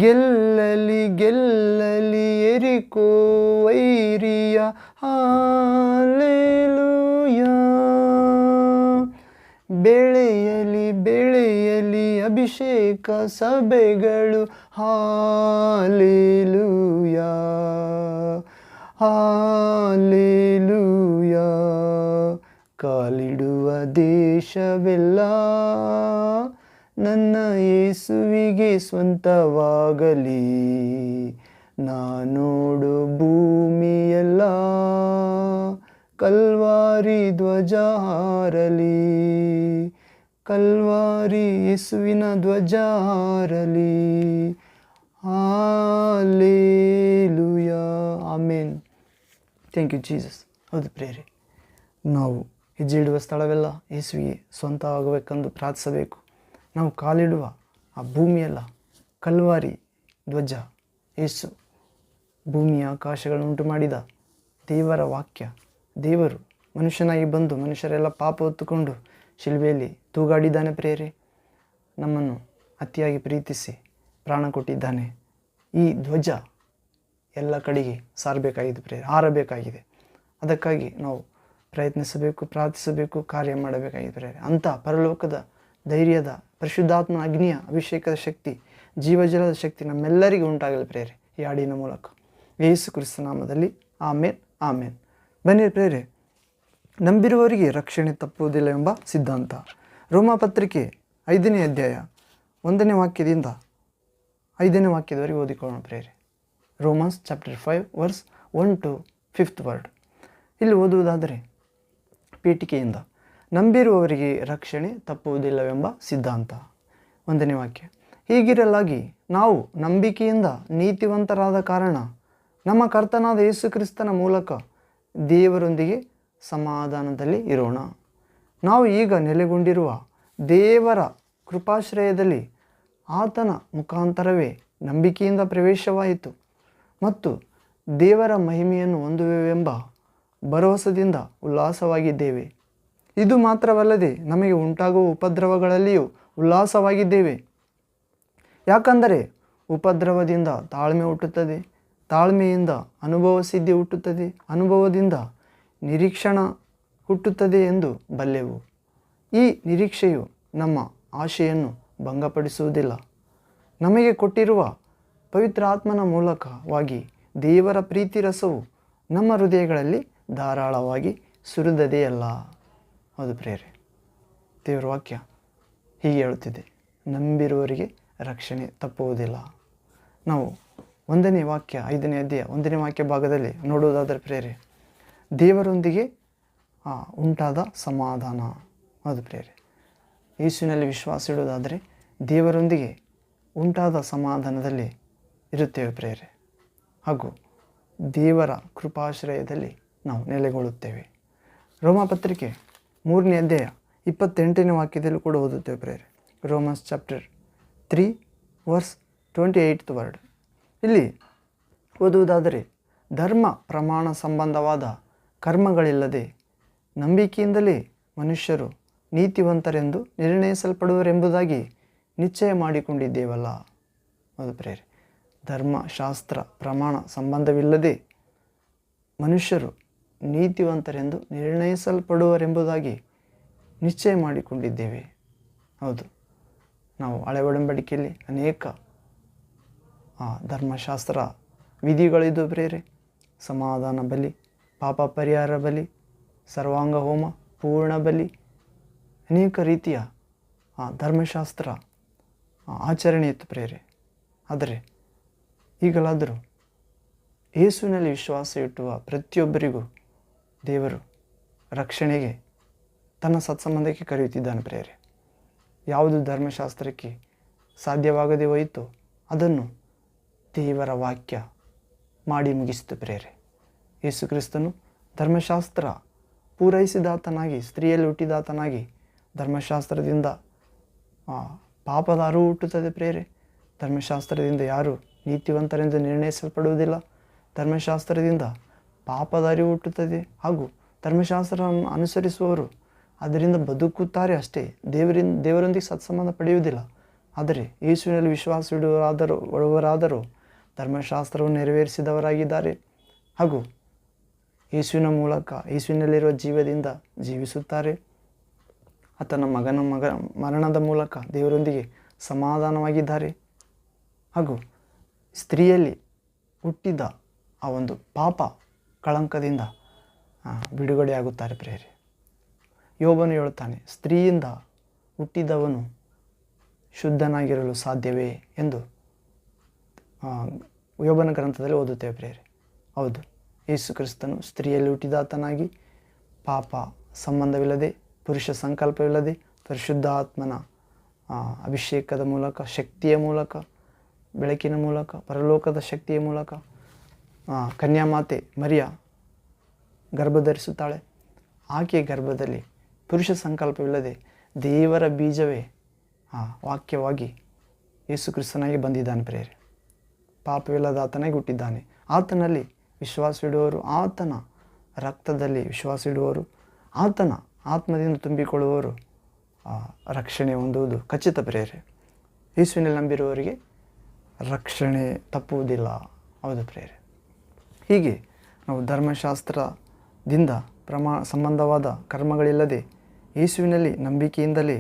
ಗೆಲ್ಲಲಿ ಗೆಲ್ಲಲಿ ಎರಿಕೋ ವೈರಿಯ. ಹಾಲೆಲೂಯಾ. ಬೆಳೆಯಲಿ ಬೆಳೆಯಲಿ ಅಭಿಷೇಕ ಸಭೆಗಳು. ಹಾಲೆಲೂಯಾ. ಹಾಲೆಲೂಯಾ. ಕಾಲಿಡುವ ದೇಶವೆಲ್ಲ ನನ್ನ ಯೇಸುವಿಗೆ ಸ್ವಂತವಾಗಲಿ. ನಾನೋಡು ಭೂಮಿಯೆಲ್ಲ ಕಲ್ವಾರಿ ಧ್ವಜ ಹಾರಲಿ. ಕಲ್ವಾರಿ ಯೇಸುವಿನ ಧ್ವಜ ಹಾರಲಿ. Hallelujah. Amen. Thank you Jesus. ಹೌದು ಪ್ರೇರೆ, ನಾವು ಹೆಜ್ಜೆ ಇಡುವ ಸ್ಥಳವೆಲ್ಲ ಯೇಸುವಿಗೆ ಸ್ವಂತ ಆಗಬೇಕೆಂದು ಪ್ರಾರ್ಥಿಸಬೇಕು. ನಾವು ಕಾಲಿಡುವ ಆ ಭೂಮಿಯೆಲ್ಲ ಕಲ್ವಾರಿ ಧ್ವಜ ಯೇಸು. ಭೂಮಿಯ ಆಕಾಶಗಳನ್ನು ಉಂಟು ಮಾಡಿದ ದೇವರ ವಾಕ್ಯ. ದೇವರು ಮನುಷ್ಯನಾಗಿ ಬಂದು ಮನುಷ್ಯರೆಲ್ಲ ಪಾಪ ಹೊತ್ತುಕೊಂಡು ಶಿಲುಬೆಯಲ್ಲಿ ತೂಗಾಡಿದ್ದಾನೆ ಪ್ರೇರೆ. ನಮ್ಮನ್ನು ಅತಿಯಾಗಿ ಪ್ರೀತಿಸಿ ಪ್ರಾಣ ಕೊಟ್ಟಿದ್ದಾನೆ. ಈ ಧ್ವಜ ಎಲ್ಲ ಕಡೆಗೆ ಸಾರಬೇಕಾಗಿದೆ ಪ್ರೇರೆ, ಹಾರಬೇಕಾಗಿದೆ. ಅದಕ್ಕಾಗಿ ನಾವು ಪ್ರಯತ್ನಿಸಬೇಕು, ಪ್ರಾರ್ಥಿಸಬೇಕು, ಕಾರ್ಯ ಮಾಡಬೇಕಾಗಿದೆ ಪ್ರೇರೆ. ಅಂಥ ಪರಲೋಕದ ಧೈರ್ಯದ ಪರಿಶುದ್ಧಾತ್ಮನ ಅಗ್ನಿಯ ಅಭಿಷೇಕದ ಶಕ್ತಿ, ಜೀವಜಲದ ಶಕ್ತಿ ನಮ್ಮೆಲ್ಲರಿಗೂ ಉಂಟಾಗಲಿ ಪ್ರೇರೆ ಈ ಹಾಡಿನ ಮೂಲಕ. ಯೇಸು ಕ್ರಿಸ್ತ ನಾಮದಲ್ಲಿ ಆಮೇನ್, ಆಮೇನ್. ಬನ್ನಿ ಪ್ರೇರೆ, ನಂಬಿರುವವರಿಗೆ ರಕ್ಷಣೆ ತಪ್ಪುವುದಿಲ್ಲ ಎಂಬ ಸಿದ್ಧಾಂತ. ರೋಮಪತ್ರಿಕೆ 5ನೇ ಅಧ್ಯಾಯ 1ನೇ ವಾಕ್ಯದಿಂದ 5ನೇ ವಾಕ್ಯದವರೆಗೆ ಓದಿಕೊಳ್ಳೋಣ ಪ್ರೇರೆ. Romans chapter 5 verse 1 to 5th word. ಇಲ್ಲಿ ಓದುವುದಾದರೆ ಪೀಠಿಕೆಯಿಂದ, ನಂಬಿರುವವರಿಗೆ ರಕ್ಷಣೆ ತಪ್ಪುವುದಿಲ್ಲವೆಂಬ ಸಿದ್ಧಾಂತ. 1ನೇ ವಾಕ್ಯ. ಹೀಗಿರಲಾಗಿ ನಾವು ನಂಬಿಕೆಯಿಂದ ನೀತಿವಂತರಾದ ಕಾರಣ ನಮ್ಮ ಕರ್ತನಾದ ಯೇಸು ಕ್ರಿಸ್ತನ ಮೂಲಕ ದೇವರೊಂದಿಗೆ ಸಮಾಧಾನದಲ್ಲಿ ಇರೋಣ. ನಾವು ಈಗ ನೆಲೆಗೊಂಡಿರುವ ದೇವರ ಕೃಪಾಶ್ರಯದಲ್ಲಿ ಆತನ ಮುಖಾಂತರವೇ ನಂಬಿಕೆಯಿಂದ ಪ್ರವೇಶವಾಯಿತು ಮತ್ತು ದೇವರ ಮಹಿಮೆಯನ್ನು ಹೊಂದುವೆವೆಂಬ ಭರವಸೆಯಿಂದ ಉಲ್ಲಾಸವಾಗಿದ್ದೇವೆ. ಇದು ಮಾತ್ರವಲ್ಲದೆ ನಮಗೆ ಉಂಟಾಗುವ ಉಪದ್ರವಗಳಲ್ಲಿಯೂ ಉಲ್ಲಾಸವಾಗಿದ್ದೇವೆ. ಯಾಕಂದರೆ ಉಪದ್ರವದಿಂದ ತಾಳ್ಮೆ ಹುಟ್ಟುತ್ತದೆ, ತಾಳ್ಮೆಯಿಂದ ಅನುಭವ ಸಿದ್ಧಿ ಹುಟ್ಟುತ್ತದೆ, ಅನುಭವದಿಂದ ನಿರೀಕ್ಷಣ ಹುಟ್ಟುತ್ತದೆ ಎಂದು ಬಲ್ಲೆವು. ಈ ನಿರೀಕ್ಷೆಯು ನಮ್ಮ ಆಶೆಯನ್ನು ಭಂಗಪಡಿಸುವುದಿಲ್ಲ. ನಮಗೆ ಕೊಟ್ಟಿರುವ ಪವಿತ್ರಾತ್ಮನ ಮೂಲಕವಾಗಿ ದೇವರ ಪ್ರೀತಿ ರಸವು ನಮ್ಮ ಹೃದಯಗಳಲ್ಲಿ ಧಾರಾಳವಾಗಿ ಸುರಿದದೆಯಲ್ಲ. ಹೌದು ಪ್ರೇರೆ, ದೇವರ ವಾಕ್ಯ ಹೀಗೆ ಹೇಳುತ್ತಿದೆ, ನಂಬಿರುವವರಿಗೆ ರಕ್ಷಣೆ ತಪ್ಪುವುದಿಲ್ಲ. ನಾವು 1ನೇ ವಾಕ್ಯ 5ನೇ ಅಧ್ಯಾಯ 1ನೇ ವಾಕ್ಯ ಭಾಗದಲ್ಲಿ ನೋಡುವುದಾದರೆ ಪ್ರೇರೆ, ದೇವರೊಂದಿಗೆ ಉಂಟಾದ ಸಮಾಧಾನ. ಹೌದು ಪ್ರೇರೆ, ಯೇಸುವಿನಲ್ಲಿ ವಿಶ್ವಾಸ ಇಡುವುದಾದರೆ ದೇವರೊಂದಿಗೆ ಉಂಟಾದ ಸಮಾಧಾನದಲ್ಲಿ ಇರುತ್ತೇವೆ ಪ್ರೇರೆ, ಹಾಗೂ ದೇವರ ಕೃಪಾಶ್ರಯದಲ್ಲಿ ನಾವು ನೆಲೆಗೊಳ್ಳುತ್ತೇವೆ. ರೋಮಪತ್ರಿಕೆ 3ನೇ ಅಧ್ಯಾಯ 28ನೇ ವಾಕ್ಯದಲ್ಲೂ ಕೂಡ ಓದುತ್ತೇವೆ ಪ್ರೇರೆ. Romans chapter 3 verse 28th word. ಇಲ್ಲಿ ಓದುವುದಾದರೆ, ಧರ್ಮ ಪ್ರಮಾಣ ಸಂಬಂಧವಾದ ಕರ್ಮಗಳಿಲ್ಲದೆ ನಂಬಿಕೆಯಿಂದಲೇ ಮನುಷ್ಯರು ನೀತಿವಂತರೆಂದು ನಿರ್ಣಯಿಸಲ್ಪಡುವರೆಂಬುದಾಗಿ ನಿಶ್ಚಯ ಮಾಡಿಕೊಂಡಿದ್ದೇವಲ್ಲ. ಹೌದು ಪ್ರೇರೆ, ಧರ್ಮಶಾಸ್ತ್ರ ಪ್ರಮಾಣ ಸಂಬಂಧವಿಲ್ಲದೆ ಮನುಷ್ಯರು ನೀತಿವಂತರೆಂದು ನಿರ್ಣಯಿಸಲ್ಪಡುವರೆಂಬುದಾಗಿ ನಿಶ್ಚಯ ಮಾಡಿಕೊಂಡಿದ್ದೇವೆ. ಹೌದು, ನಾವು ಹಳೆ ಒಡಂಬಡಿಕೆಯಲ್ಲಿ ಅನೇಕ ಧರ್ಮಶಾಸ್ತ್ರ ವಿಧಿಗಳಿದ್ದು ಪ್ರೇರೆ. ಸಮಾಧಾನ ಬಲಿ, ಪಾಪ ಪರಿಹಾರ ಬಲಿ, ಸರ್ವಾಂಗ ಹೋಮ, ಪೂರ್ಣ ಬಲಿ, ಅನೇಕ ರೀತಿಯ ಧರ್ಮಶಾಸ್ತ್ರ ಆಚರಣೆ ಇತ್ತು ಪ್ರೇರೆ. ಆದರೆ ಈಗಲಾದರೂ ಯೇಸುವಿನಲ್ಲಿ ವಿಶ್ವಾಸ ಇಟ್ಟುವ ಪ್ರತಿಯೊಬ್ಬರಿಗೂ ದೇವರು ರಕ್ಷಣೆಗೆ ತನ್ನ ಸತ್ಸಂಬಂಧಕ್ಕೆ ಕರೆಯುತ್ತಿದ್ದಾನೆ ಪ್ರೇರೆ. ಯಾವುದು ಧರ್ಮಶಾಸ್ತ್ರಕ್ಕೆ ಸಾಧ್ಯವಾಗದೆ ಹೋಯಿತೋ ಅದನ್ನು ದೇವರ ವಾಕ್ಯ ಮಾಡಿ ಮುಗಿಸಿತು ಪ್ರೇರೆ. ಯೇಸು ಕ್ರಿಸ್ತನು ಧರ್ಮಶಾಸ್ತ್ರ ಪೂರೈಸಿದಾತನಾಗಿ, ಸ್ತ್ರೀಯಲ್ಲಿ ಹುಟ್ಟಿದಾತನಾಗಿ ಧರ್ಮಶಾಸ್ತ್ರದಿಂದ ಪಾಪದ ಅರಿವು ಹುಟ್ಟುತ್ತದೆ ಪ್ರಿಯರೇ. ಧರ್ಮಶಾಸ್ತ್ರದಿಂದ ಯಾರು ನೀತಿವಂತರೆಂದು ನಿರ್ಣಯಿಸಲ್ಪಡುವುದಿಲ್ಲ. ಧರ್ಮಶಾಸ್ತ್ರದಿಂದ ಪಾಪದ ಅರಿವು ಹುಟ್ಟುತ್ತದೆ ಹಾಗೂ ಧರ್ಮಶಾಸ್ತ್ರವನ್ನು ಅನುಸರಿಸುವವರು ಅದರಿಂದ ಬದುಕುತ್ತಾರೆ ಅಷ್ಟೇ, ದೇವರೊಂದಿಗೆ ಸತ್ಸಂಬಂಧ ಪಡೆಯುವುದಿಲ್ಲ. ಆದರೆ ಯೇಸುವಿನಲ್ಲಿ ವಿಶ್ವಾಸವಿಡುವವರಾದರೂ ಧರ್ಮಶಾಸ್ತ್ರವನ್ನು ನೆರವೇರಿಸಿದವರಾಗಿದ್ದಾರೆ ಹಾಗೂ ಯೇಸುವಿನ ಮೂಲಕ ಯೇಸುವಿನಲ್ಲಿರುವ ಜೀವದಿಂದ ಜೀವಿಸುತ್ತಾರೆ. ಆತನ ಮರಣದ ಮೂಲಕ ದೇವರೊಂದಿಗೆ ಸಮಾಧಾನವಾಗಿದ್ದಾರೆ ಹಾಗೂ ಸ್ತ್ರೀಯಲ್ಲಿ ಹುಟ್ಟಿದ ಆ ಒಂದು ಪಾಪ ಕಳಂಕದಿಂದ ಬಿಡುಗಡೆಯಾಗುತ್ತಾರೆ ಪ್ರಿಯರೇ. ಯೋಬನು ಹೇಳುತ್ತಾನೆ, ಸ್ತ್ರೀಯಿಂದ ಹುಟ್ಟಿದವನು ಶುದ್ಧನಾಗಿರಲು ಸಾಧ್ಯವೇ ಎಂದು ಯೋಬನ ಗ್ರಂಥದಲ್ಲಿ ಓದುತ್ತೇವೆ ಪ್ರಿಯರೇ. ಹೌದು, ಯೇಸು ಕ್ರಿಸ್ತನು ಸ್ತ್ರೀಯಲ್ಲಿ ಹುಟ್ಟಿದಾತನಾಗಿ ಪಾಪ ಸಂಬಂಧವಿಲ್ಲದೆ, ಪುರುಷ ಸಂಕಲ್ಪವಿಲ್ಲದೆ, ಪರಿಶುದ್ಧ ಆತ್ಮನ ಅಭಿಷೇಕದ ಮೂಲಕ, ಶಕ್ತಿಯ ಮೂಲಕ, ಬೆಳಕಿನ ಮೂಲಕ, ಪರಲೋಕದ ಶಕ್ತಿಯ ಮೂಲಕ ಕನ್ಯಾಮಾತೆ ಮರಿಯ ಗರ್ಭಧರಿಸುತ್ತಾಳೆ. ಆಕೆಯ ಗರ್ಭದಲ್ಲಿ ಪುರುಷ ಸಂಕಲ್ಪವಿಲ್ಲದೆ ದೇವರ ಬೀಜವೇ ವಾಕ್ಯವಾಗಿ ಯೇಸು ಕ್ರಿಸ್ತನಾಗಿ ಬಂದಿದ್ದಾನೆ ಪ್ರಿಯರೇ. ಪಾಪವಿಲ್ಲದ ಆತನಾಗಿ ಹುಟ್ಟಿದ್ದಾನೆ. ಆತನಲ್ಲಿ ವಿಶ್ವಾಸವಿಡುವವರು, ಆತನ ರಕ್ತದಲ್ಲಿ ವಿಶ್ವಾಸವಿಡುವವರು, ಆತನ ಆತ್ಮದಿಂದ ತುಂಬಿಕೊಳ್ಳುವವರು ರಕ್ಷಣೆ ಹೊಂದುವುದು ಖಚಿತ ಪ್ರಿಯರೇ. ಯೇಸುವಿನಲ್ಲಿ ನಂಬಿರುವವರಿಗೆ ರಕ್ಷಣೆ ತಪ್ಪುವುದಿಲ್ಲ. ಹೌದು ಪ್ರಿಯರೇ. ಹೀಗೆ ನಾವು ಧರ್ಮಶಾಸ್ತ್ರದಿಂದ ಸಂಬಂಧವಾದ ಕರ್ಮಗಳಿಲ್ಲದೆ ಯೇಸುವಿನಲ್ಲಿ ನಂಬಿಕೆಯಿಂದಲೇ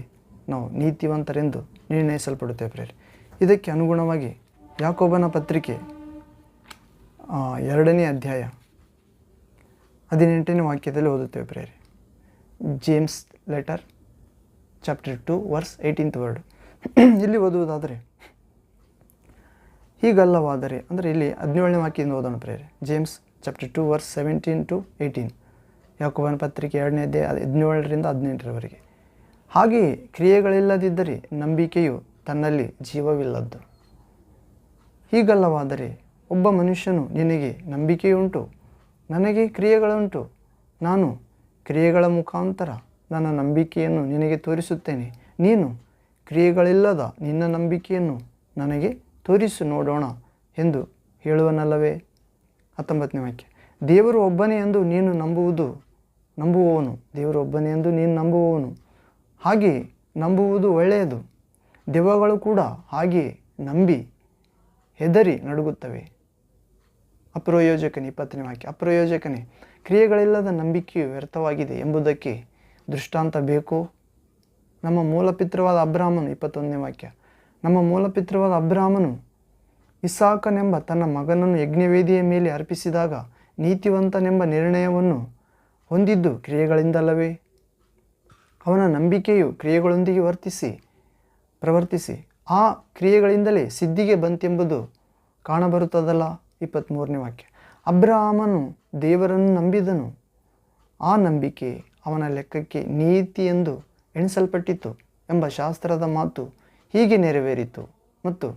ನಾವು ನೀತಿವಂತರೆಂದು ನಿರ್ಣಯಿಸಲ್ಪಡುತ್ತೇವೆ ಪ್ರಿಯರೇ. ಇದಕ್ಕೆ ಅನುಗುಣವಾಗಿ ಯಾಕೋಬನ ಪತ್ರಿಕೆ 2ನೇ ಅಧ್ಯಾಯ 18ನೇ ವಾಕ್ಯದಲ್ಲಿ ಓದುತ್ತೇವೆ ಪ್ರಿಯರೇ. James letter chapter 2 verse 18th word. ಇಲ್ಲಿ ಓದುವುದಾದರೆ, ಹೀಗಲ್ಲವಾದರೆ, ಅಂದರೆ ಇಲ್ಲಿ 17ನೇ ವಾಕ್ಯದಿಂದ ಓದೋಣ ಪ್ರಿಯರೇ. James chapter 2 verse 17 to 18. ಯಾಕೋಬನ ಪತ್ರಿಕೆ 2ನೇ ಅಧ್ಯಾಯ 17ರಿಂದ 18ರವರೆಗೆ. ಹಾಗೆಯೇ ಕ್ರಿಯೆಗಳಿಲ್ಲದಿದ್ದರೆ ನಂಬಿಕೆಯು ತನ್ನಲ್ಲಿ ಜೀವವಿಲ್ಲದ್ದು. ಹೀಗಲ್ಲವಾದರೆ ಒಬ್ಬ ಮನುಷ್ಯನು, ನಿನಗೆ ನಂಬಿಕೆಯುಂಟು, ನನಗೆ ಕ್ರಿಯೆಗಳುಂಟು, ನಾನು ಕ್ರಿಯೆಗಳ ಮುಖಾಂತರ ನನ್ನ ನಂಬಿಕೆಯನ್ನು ನಿನಗೆ ತೋರಿಸುತ್ತೇನೆ, ನೀನು ಕ್ರಿಯೆಗಳಿಲ್ಲದ ನಿನ್ನ ನಂಬಿಕೆಯನ್ನು ನನಗೆ ತೋರಿಸು ನೋಡೋಣ ಎಂದು ಹೇಳುವನಲ್ಲವೇ. 19ನೇ ವಾಕ್ಯ. ದೇವರು ಒಬ್ಬನೇ ಎಂದು ನೀನು ನಂಬುವವನು, ದೇವರು ಒಬ್ಬನೇ ಎಂದು ನೀನು ನಂಬುವವನು ಹಾಗೆ ನಂಬುವುದು ಒಳ್ಳೆಯದು. ದೆವ್ವಗಳು ಕೂಡ ಹಾಗೆ ನಂಬಿ ಹೆದರಿ ನಡುಗುತ್ತವೆ. ಅಪ್ರಯೋಜಕನೇ. 20ನೇ ವಾಕ್ಯ. ಅಪ್ರಯೋಜಕನೇ, ಕ್ರಿಯೆಗಳಿಲ್ಲದ ನಂಬಿಕೆಯು ವ್ಯರ್ಥವಾಗಿದೆ ಎಂಬುದಕ್ಕೆ ದೃಷ್ಟಾಂತ ಬೇಕೋ? ನಮ್ಮ ಮೂಲಪಿತೃವಾದ ಅಬ್ರಾಮನು. 21ನೇ ವಾಕ್ಯ. ನಮ್ಮ ಮೂಲಪಿತೃವಾದ ಅಬ್ರಾಮನು ಇಸಾಕನೆಂಬ ತನ್ನ ಮಗನನ್ನು ಯಜ್ಞವೇದಿಯ ಮೇಲೆ ಅರ್ಪಿಸಿದಾಗ ನೀತಿವಂತನೆಂಬ ನಿರ್ಣಯವನ್ನು ಹೊಂದಿದ್ದು ಕ್ರಿಯೆಗಳಿಂದಲ್ಲವೇ? ಅವನ ನಂಬಿಕೆಯು ಕ್ರಿಯೆಗಳೊಂದಿಗೆ ಪ್ರವರ್ತಿಸಿ ಆ ಕ್ರಿಯೆಗಳಿಂದಲೇ ಸಿದ್ಧಿಗೆ ಬಂತೆಂಬುದು ಕಾಣಬರುತ್ತದಲ್ಲ. 23ನೇ ವಾಕ್ಯ. ಅಬ್ರಾಮನು ದೇವರನ್ನು ನಂಬಿದನು, ಆ ನಂಬಿಕೆ ಅವನ ಲೆಕ್ಕಕ್ಕೆ ನೀತಿ ಎಂದು ಎಣಿಸಲ್ಪಟ್ಟಿತು ಎಂಬ ಶಾಸ್ತ್ರದ ಮಾತು ಹೀಗೆ ನೆರವೇರಿತು, ಮತ್ತು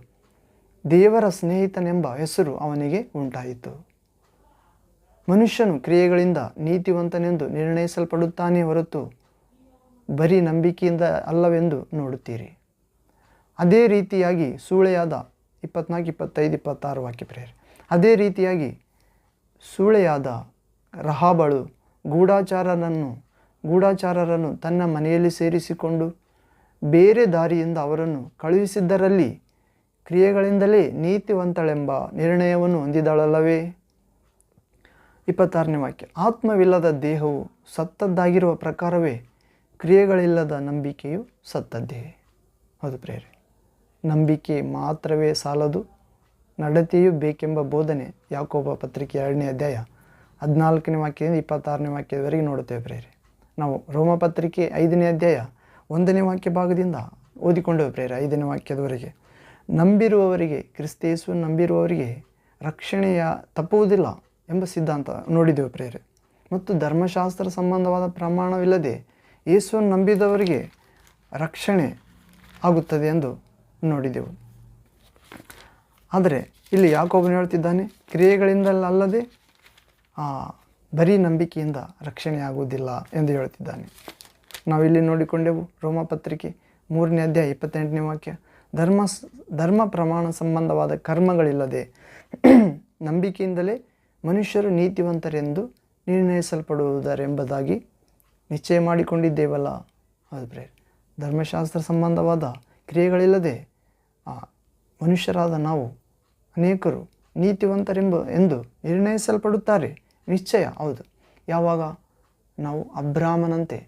ದೇವರ ಸ್ನೇಹಿತನೆಂಬ ಹೆಸರು ಅವನಿಗೆ ಉಂಟಾಯಿತು. ಮನುಷ್ಯನು ಕ್ರಿಯೆಗಳಿಂದ ನೀತಿವಂತನೆಂದು ನಿರ್ಣಯಿಸಲ್ಪಡುತ್ತಾನೆ ಹೊರತು ಬರೀ ನಂಬಿಕೆಯಿಂದ ಅಲ್ಲವೆಂದು ನೋಡುತ್ತೀರಿ. ಅದೇ ರೀತಿಯಾಗಿ ಸೂಳೆಯಾದ 24, 25, 26 ವಾಕ್ಯ ಪ್ರೇರೆ. ಅದೇ ರೀತಿಯಾಗಿ ಸೂಳೆಯಾದ ರಹಾಬಳು ಗೂಢಚಾರರನ್ನು ತನ್ನ ಮನೆಯಲ್ಲಿ ಸೇರಿಸಿಕೊಂಡು ಬೇರೆ ದಾರಿಯಿಂದ ಅವರನ್ನು ಕಳುಹಿಸಿದ್ದರಲ್ಲಿ ಕ್ರಿಯೆಗಳಿಂದಲೇ ನೀತಿವಂತಳೆಂಬ ನಿರ್ಣಯವನ್ನು ಹೊಂದಿದಳಲ್ಲವೇ. 26ನೇ ವಾಕ್ಯ. ಆತ್ಮವಿಲ್ಲದ ದೇಹವು ಸತ್ತದ್ದಾಗಿರುವ ಪ್ರಕಾರವೇ ಕ್ರಿಯೆಗಳಿಲ್ಲದ ನಂಬಿಕೆಯು ಸತ್ತದ್ದೇ. ಹೌದು ಪ್ರೇರೆ, ನಂಬಿಕೆ ಮಾತ್ರವೇ ಸಾಲದು, ನಡತೆಯೂ ಬೇಕೆಂಬ ಬೋಧನೆ ಯಾಕೋಬ ಪತ್ರಿಕೆ 2ನೇ ಅಧ್ಯಾಯ 14ನೇ ವಾಕ್ಯದಿಂದ 26ನೇ ವಾಕ್ಯದವರೆಗೆ ನೋಡುತ್ತೇವೆ ಪ್ರೇರೆ. ನಾವು ರೋಮ ಪತ್ರಿಕೆ 5ನೇ ಅಧ್ಯಾಯ 1ನೇ ವಾಕ್ಯ ಭಾಗದಿಂದ ಓದಿಕೊಂಡೇವೆ ಪ್ರೇರೆ 5ನೇ ವಾಕ್ಯದವರೆಗೆ. ನಂಬಿರುವವರಿಗೆ, ಕ್ರಿಸ್ತೇಸು ನಂಬಿರುವವರಿಗೆ ರಕ್ಷಣೆಯ ತಪ್ಪುವುದಿಲ್ಲ ಎಂಬ ಸಿದ್ಧಾಂತ ನೋಡಿದೆವು ಪ್ರೇರೆ. ಮತ್ತು ಧರ್ಮಶಾಸ್ತ್ರ ಸಂಬಂಧವಾದ ಪ್ರಮಾಣವಿಲ್ಲದೆ ಯೇಸುವನ್ನು ನಂಬಿದವರಿಗೆ ರಕ್ಷಣೆ ಆಗುತ್ತದೆ ಎಂದು ನೋಡಿದೆವು. ಆದರೆ ಇಲ್ಲಿ ಯಾಕೋಬನು ಹೇಳ್ತಿದ್ದಾನೆ, ಕ್ರಿಯೆಗಳಿಂದಲ್ಲದೆ ಬರೀ ನಂಬಿಕೆಯಿಂದ ರಕ್ಷಣೆ ಆಗುವುದಿಲ್ಲ ಎಂದು ಹೇಳ್ತಿದ್ದಾನೆ. ನಾವಿಲ್ಲಿ ನೋಡಿಕೊಂಡೆವು ರೋಮಪತ್ರಿಕೆ 3ನೇ ಅಧ್ಯಾಯ 28ನೇ ವಾಕ್ಯ. ಧರ್ಮ ಪ್ರಮಾಣ ಸಂಬಂಧವಾದ ಕರ್ಮಗಳಿಲ್ಲದೆ ನಂಬಿಕೆಯಿಂದಲೇ ಮನುಷ್ಯರು ನೀತಿವಂತರೆಂದು ನಿರ್ಣಯಿಸಲ್ಪಡುವುದರೆಂಬುದಾಗಿ ನಿಶ್ಚಯ ಮಾಡಿಕೊಂಡಿದ್ದೇವಲ್ಲ. ಹೌದು ಪ್ರೇರೆ, ಧರ್ಮಶಾಸ್ತ್ರ ಸಂಬಂಧವಾದ ಕ್ರಿಯೆಗಳಿಲ್ಲದೆ ಮನುಷ್ಯರಾದ ನಾವು ಅನೇಕರು ಎಂದು ನಿರ್ಣಯಿಸಲ್ಪಡುತ್ತಾರೆ. ನಿಶ್ಚಯ, ಹೌದು. ಯಾವಾಗ ನಾವು ಅಬ್ರಾಮನಂತೆ,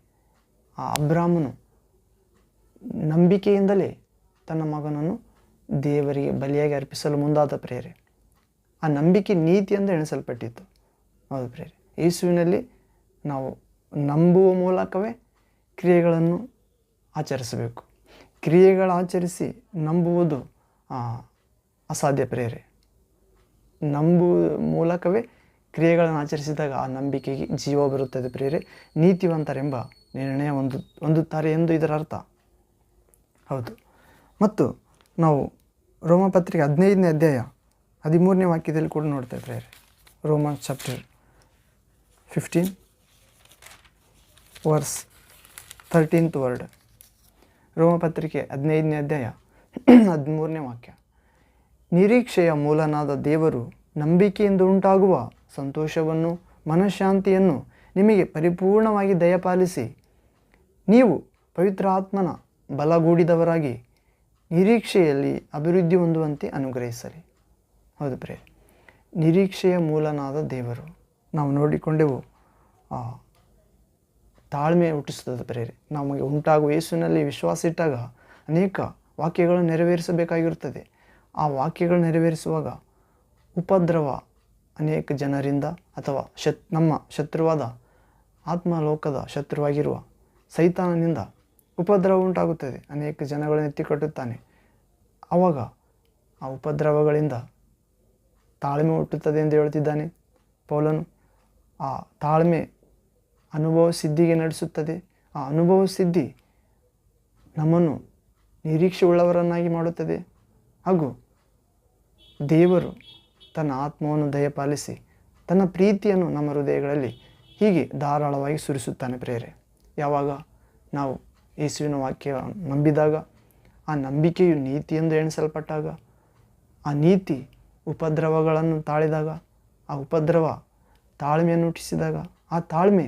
ಅಬ್ರಾಮನು ನಂಬಿಕೆಯಿಂದಲೇ ತನ್ನ ಮಗನನ್ನು ದೇವರಿಗೆ ಬಲಿಯಾಗಿ ಅರ್ಪಿಸಲು ಮುಂದಾದ ಪ್ರೇರೆ, ಆ ನಂಬಿಕೆ ನೀತಿ ಎಂದು ಎಣಿಸಲ್ಪಟ್ಟಿತ್ತು. ಹೌದು ಪ್ರೇರೆ, ಯೇಸುವಿನಲ್ಲಿ ನಾವು ನಂಬುವ ಮೂಲಕವೇ ಕ್ರಿಯೆಗಳನ್ನು ಆಚರಿಸಬೇಕು. ಕ್ರಿಯೆಗಳು ಆಚರಿಸಿ ನಂಬುವುದು ಅಸಾಧ್ಯ ಪ್ರೇರೆ. ನಂಬುವ ಮೂಲಕವೇ ಕ್ರಿಯೆಗಳನ್ನು ಆಚರಿಸಿದಾಗ ಆ ನಂಬಿಕೆಗೆ ಜೀವ ಬರುತ್ತದೆ ಪ್ರೇರೆ. ನೀತಿವಂತರೆಂಬ ನಿರ್ಣಯ ಹೊಂದುತ್ತಾರೆ ಎಂದು ಇದರ ಅರ್ಥ. ಹೌದು. ಮತ್ತು ನಾವು ರೋಮಪತ್ರಿಕೆ 15ನೇ ಅಧ್ಯಾಯ 13ನೇ ವಾಕ್ಯದಲ್ಲಿ ಕೂಡ ನೋಡ್ತೇವೆ ಪ್ರೇರೆ. Roman chapter 15 verse 13th word. ರೋಮಪತ್ರಿಕೆ 15ನೇ ಅಧ್ಯಾಯ 13ನೇ ವಾಕ್ಯ. ನಿರೀಕ್ಷೆಯ ಮೂಲನಾದ ದೇವರು ನಂಬಿಕೆಯಿಂದ ಉಂಟಾಗುವ ಸಂತೋಷವನ್ನು ಮನಃಶಾಂತಿಯನ್ನು ನಿಮಗೆ ಪರಿಪೂರ್ಣವಾಗಿ ದಯಪಾಲಿಸಿ ನೀವು ಪವಿತ್ರ ಆತ್ಮನ ಬಲಗೂಡಿದವರಾಗಿ ನಿರೀಕ್ಷೆಯಲ್ಲಿ ಅಭಿವೃದ್ಧಿ ಹೊಂದುವಂತೆ ಅನುಗ್ರಹಿಸಲಿ. ಹೌದು ಪ್ರೇರೆ, ನಿರೀಕ್ಷೆಯ ಮೂಲನಾದ ದೇವರು ನಾವು ನೋಡಿಕೊಂಡೆವು ತಾಳ್ಮೆ ಹುಟ್ಟಿಸುತ್ತದೆ ಪ್ರೇರೆ. ನಮಗೆ ಉಂಟಾಗುವ ಯೇಸುವಿನಲ್ಲಿ ವಿಶ್ವಾಸ ಇಟ್ಟಾಗ ಅನೇಕ ವಾಕ್ಯಗಳನ್ನು ನೆರವೇರಿಸಬೇಕಾಗಿರುತ್ತದೆ. ಆ ವಾಕ್ಯಗಳು ನೆರವೇರಿಸುವಾಗ ಉಪದ್ರವ ಅನೇಕ ಜನರಿಂದ ಅಥವಾ ನಮ್ಮ ಶತ್ರುವಾದ ಆತ್ಮಲೋಕದ ಶತ್ರುವಾಗಿರುವ ಸೈತಾನನಿಂದ ಉಪದ್ರವ ಉಂಟಾಗುತ್ತದೆ. ಅನೇಕ ಜನಗಳನ್ನು ಎತ್ತಿಕಟ್ಟುತ್ತಾನೆ. ಆವಾಗ ಆ ಉಪದ್ರವಗಳಿಂದ ತಾಳ್ಮೆ ಹುಟ್ಟುತ್ತದೆ ಎಂದು ಹೇಳುತ್ತಿದ್ದಾನೆ ಪೌಲನು. ಆ ತಾಳ್ಮೆ ಅನುಭವ ಸಿದ್ಧಿಗೆ ನಡೆಸುತ್ತದೆ. ಆ ಅನುಭವ ಸಿದ್ಧಿ ನಮ್ಮನ್ನು ನಿರೀಕ್ಷೆ ಉಳ್ಳವರನ್ನಾಗಿ ಮಾಡುತ್ತದೆ. ಹಾಗೂ ದೇವರು ತನ್ನ ಆತ್ಮವನ್ನು ದಯಪಾಲಿಸಿ ತನ್ನ ಪ್ರೀತಿಯನ್ನು ನಮ್ಮ ಹೃದಯಗಳಲ್ಲಿ ಹೀಗೆ ಧಾರಾಳವಾಗಿ ಸುರಿಸುತ್ತಾನೆ ಪ್ರೇರೆ. ಯಾವಾಗ ನಾವು ಯೇಸುವಿನ ವಾಕ್ಯ ನಂಬಿದಾಗ, ಆ ನಂಬಿಕೆಯು ನೀತಿ ಎಂದು ಎಣಿಸಲ್ಪಟ್ಟಾಗ, ಆ ನೀತಿ ಉಪದ್ರವಗಳನ್ನು ತಾಳಿದಾಗ, ಆ ಉಪದ್ರವ ತಾಳ್ಮೆಯನ್ನು ಹುಟ್ಟಿಸಿದಾಗ, ಆ ತಾಳ್ಮೆ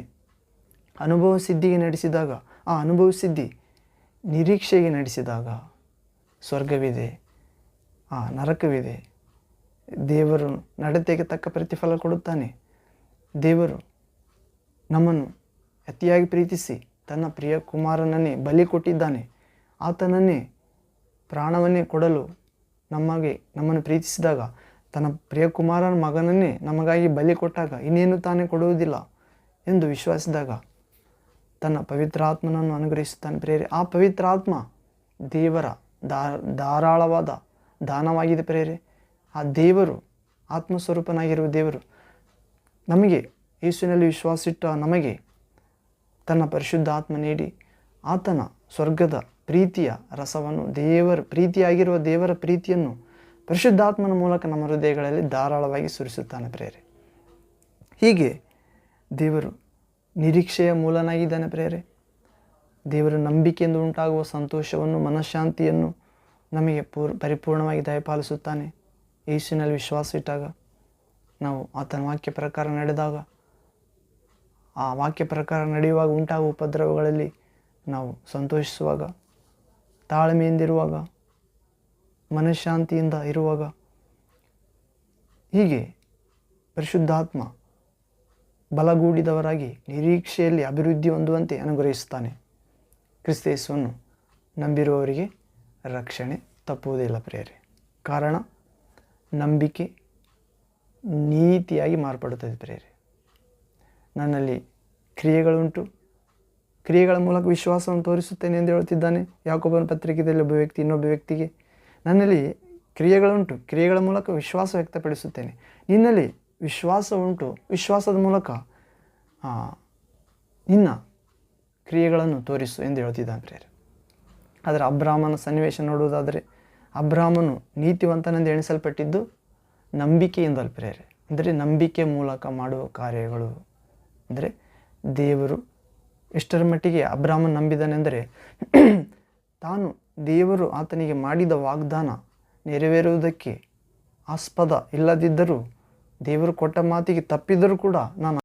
ಅನುಭವ ಸಿದ್ಧಿಗೆ ನಡೆಸಿದಾಗ, ಆ ಅನುಭವ ಸಿದ್ಧಿ ನಿರೀಕ್ಷೆಗೆ ನಡೆಸಿದಾಗ ಸ್ವರ್ಗವಿದೆ, ನರಕವಿದೆ. ದೇವರು ನಡತೆಗೆ ತಕ್ಕ ಪ್ರತಿಫಲ ಕೊಡುತ್ತಾನೆ. ದೇವರು ನಮ್ಮನ್ನು ಅತಿಯಾಗಿ ಪ್ರೀತಿಸಿ ತನ್ನ ಪ್ರಿಯ ಕುಮಾರನನ್ನೇ ಬಲಿ ಕೊಟ್ಟಿದ್ದಾನೆ. ಆತನನ್ನೇ ಪ್ರಾಣವನ್ನೇ ಕೊಡಲು ನಮ್ಮನ್ನು ಪ್ರೀತಿಸಿದಾಗ, ತನ್ನ ಪ್ರಿಯ ಕುಮಾರನ ಮಗನನ್ನೇ ನಮಗಾಗಿ ಬಲಿ ಕೊಟ್ಟಾಗ ಇನ್ನೇನು ತಾನೇ ಕೊಡುವುದಿಲ್ಲ ಎಂದು ವಿಶ್ವಾಸಿಸಿದಾಗ ತನ್ನ ಪವಿತ್ರಾತ್ಮನನ್ನು ಅನುಗ್ರಹಿಸುತ್ತಾನೆ ಪ್ರೇರೆ. ಆ ಪವಿತ್ರಾತ್ಮ ದೇವರ ಧಾರಾಳವಾದ ದಾನವಾಗಿದೆ ಪ್ರೇರೆ. ಆ ದೇವರು ಆತ್ಮಸ್ವರೂಪನಾಗಿರುವ ದೇವರು ನಮಗೆ, ಯೇಸುವಿನಲ್ಲಿ ವಿಶ್ವಾಸಿಟ್ಟ ನಮಗೆ ತನ್ನ ಪರಿಶುದ್ಧ ಆತ್ಮ ನೀಡಿ ಆತನ ಸ್ವರ್ಗದ ಪ್ರೀತಿಯ ರಸವನ್ನು, ಪ್ರೀತಿಯಾಗಿರುವ ದೇವರ ಪ್ರೀತಿಯನ್ನು ಪರಿಶುದ್ಧಾತ್ಮನ ಮೂಲಕ ನಮ್ಮ ಹೃದಯಗಳಲ್ಲಿ ಧಾರಾಳವಾಗಿ ಸುರಿಸುತ್ತಾನೆ ಪ್ರೇರೆ. ಹೀಗೆ ದೇವರು ನಿರೀಕ್ಷೆಯ ಮೂಲನಾಗಿದ್ದಾನೆ ಪ್ರೇರೆ. ದೇವರು ನಂಬಿಕೆಯಿಂದ ಉಂಟಾಗುವ ಸಂತೋಷವನ್ನು ಮನಃಶಾಂತಿಯನ್ನು ನಮಗೆ ಪರಿಪೂರ್ಣವಾಗಿ ದಯಪಾಲಿಸುತ್ತಾನೆ. ಯೇಸುವಿನಲ್ಲಿ ವಿಶ್ವಾಸ ಇಟ್ಟಾಗ, ನಾವು ಆತನ ವಾಕ್ಯ ಪ್ರಕಾರ ನಡೆದಾಗ, ಆ ವಾಕ್ಯ ಪ್ರಕಾರ ನಡೆಯುವಾಗ ಉಂಟಾಗುವ ಉಪದ್ರವಗಳಲ್ಲಿ ನಾವು ಸಂತೋಷಿಸುವಾಗ, ತಾಳ್ಮೆಯಿಂದಿರುವಾಗ, ಮನಃಶಾಂತಿಯಿಂದ ಇರುವಾಗ, ಹೀಗೆ ಪರಿಶುದ್ಧಾತ್ಮ ಬಲಗೂಡಿದವರಾಗಿ ನಿರೀಕ್ಷೆಯಲ್ಲಿ ಅಭಿವೃದ್ಧಿ ಹೊಂದುವಂತೆ ಅನುಗ್ರಹಿಸುತ್ತಾನೆ. ಕ್ರಿಸ್ತ ಯೇಸುವನ್ನು ನಂಬಿರುವವರಿಗೆ ರಕ್ಷಣೆ ತಪ್ಪುವುದಿಲ್ಲ ಪ್ರೇರೆ. ಕಾರಣ ನಂಬಿಕೆ ನೀತಿಯಾಗಿ ಮಾರ್ಪಡುತ್ತದೆ ಪ್ರೇರೆ. ನನ್ನಲ್ಲಿ ಕ್ರಿಯೆಗಳುಂಟು, ಕ್ರಿಯೆಗಳ ಮೂಲಕ ವಿಶ್ವಾಸವನ್ನು ತೋರಿಸುತ್ತೇನೆ ಎಂದು ಹೇಳುತ್ತಿದ್ದಾನೆ ಯಾಕೋಬನ ಪತ್ರಿಕೆಯಲ್ಲಿ ಒಬ್ಬ ವ್ಯಕ್ತಿ ಇನ್ನೊಬ್ಬ ವ್ಯಕ್ತಿಗೆ. ನನ್ನಲ್ಲಿ ಕ್ರಿಯೆಗಳುಂಟು, ಕ್ರಿಯೆಗಳ ಮೂಲಕ ವಿಶ್ವಾಸ ವ್ಯಕ್ತಪಡಿಸುತ್ತೇನೆ. ನಿನ್ನಲ್ಲಿ ವಿಶ್ವಾಸ ಉಂಟು, ವಿಶ್ವಾಸದ ಮೂಲಕ ನಿನ್ನ ಕ್ರಿಯೆಗಳನ್ನು ತೋರಿಸು ಎಂದು ಹೇಳ್ತಿದ್ದಾನೆ ಪ್ರೇರೆ. ಆದರೆ ಅಬ್ರಾಮನ ಸನ್ನಿವೇಶ ನೋಡುವುದಾದರೆ, ಅಬ್ರಾಮನು ನೀತಿವಂತನೆಂದು ಎಣಿಸಲ್ಪಟ್ಟಿದ್ದು ನಂಬಿಕೆಯಿಂದಲೇ ಪ್ರೇರೆ. ಅಂದರೆ ನಂಬಿಕೆ ಮೂಲಕ ಮಾಡುವ ಕಾರ್ಯಗಳು. ಅಂದರೆ ದೇವರು ಎಷ್ಟರ ಮಟ್ಟಿಗೆ ಅಬ್ರಾಮನ್ ನಂಬಿದನೆಂದರೆ ತಾನು ದೇವರು ಆತನಿಗೆ ಮಾಡಿದ ವಾಗ್ದಾನ ನೆರವೇರುವುದಕ್ಕೆ ಆಸ್ಪದ ಇಲ್ಲದಿದ್ದರೂ ದೇವರು ಕೊಟ್ಟ ಮಾತಿಗೆ ತಪ್ಪಿದರೂ ಕೂಡ ನಾನು